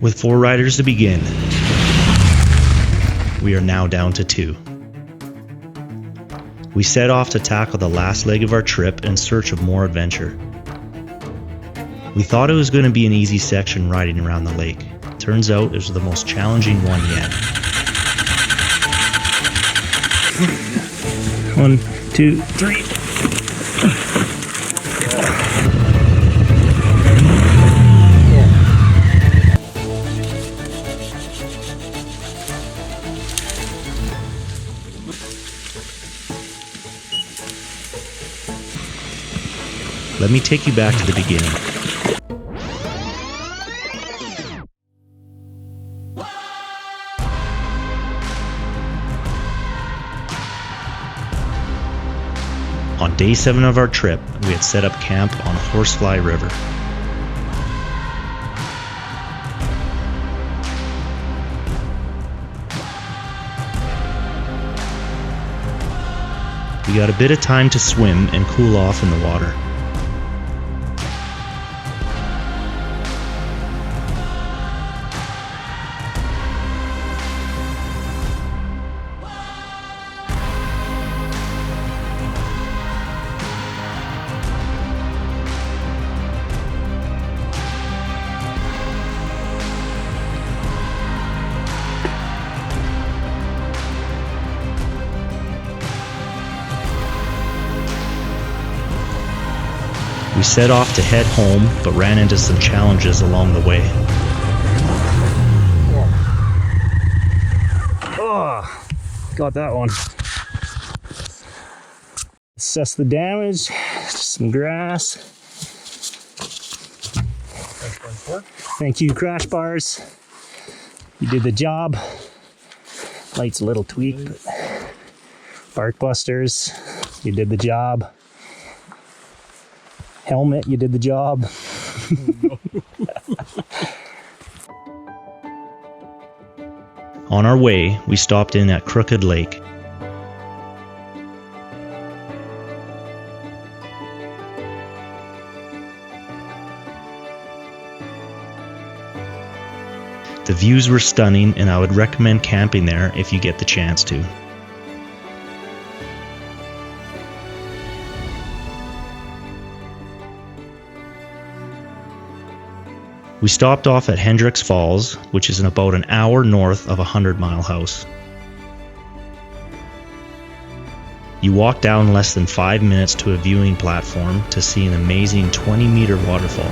With 4 riders to begin, we are now down to 2. We set off to tackle the last leg of our trip in search of more adventure. We thought it was going to be an easy section riding around the lake. Turns out it was the most challenging one yet. 1, 2, 3. Let me take you back to the beginning. On day 7 of our trip, we had set up camp on Horsefly River. We got a bit of time to swim and cool off in the water. We set off to head home, but ran into some challenges along the way. Oh, got that one. Assess the damage, some grass. Thank you, crash bars. You did the job. Light's a little tweaked, but bark busters, you did the job. Helmet, you did the job. On our way, we stopped in at Crooked Lake. The views were stunning, and I would recommend camping there if you get the chance to. We stopped off at Hendricks Falls, which is about an hour north of 100 Mile House. You walk down less than 5 minutes to a viewing platform to see an amazing 20-meter waterfall.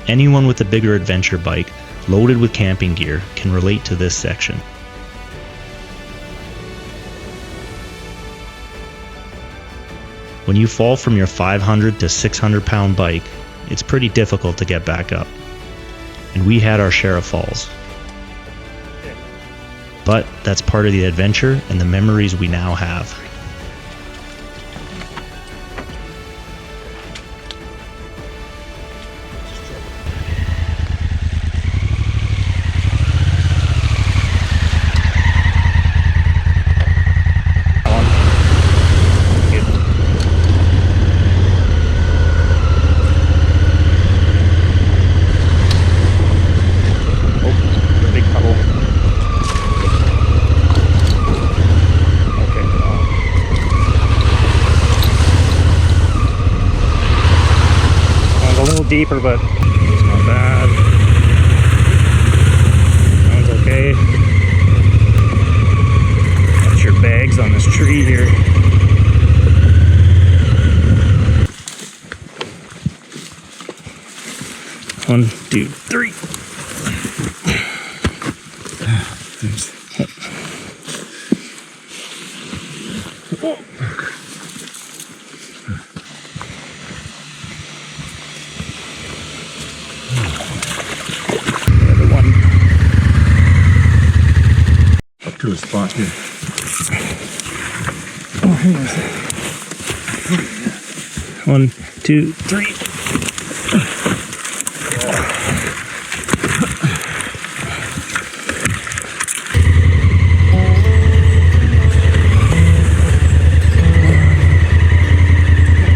Anyone with a bigger adventure bike loaded with camping gear can relate to this section. When you fall from your 500 to 600 pound bike, it's pretty difficult to get back up. And we had our share of falls. But that's part of the adventure and the memories we now have. Deeper, but it's not bad. That one's okay. Got your bags on this tree here. One, two, three. to a spot here. Oh, hang on a second. 1, 2, 3.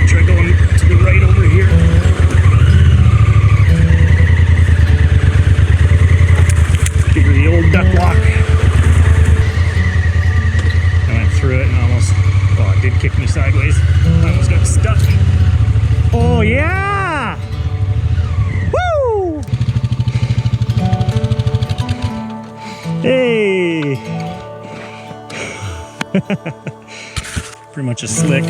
Try going to the right over here. Figure the old duck block. I went through it and almost, well, it did kick me sideways. I almost got stuck. Oh yeah! Woo! Hey! Pretty much a slick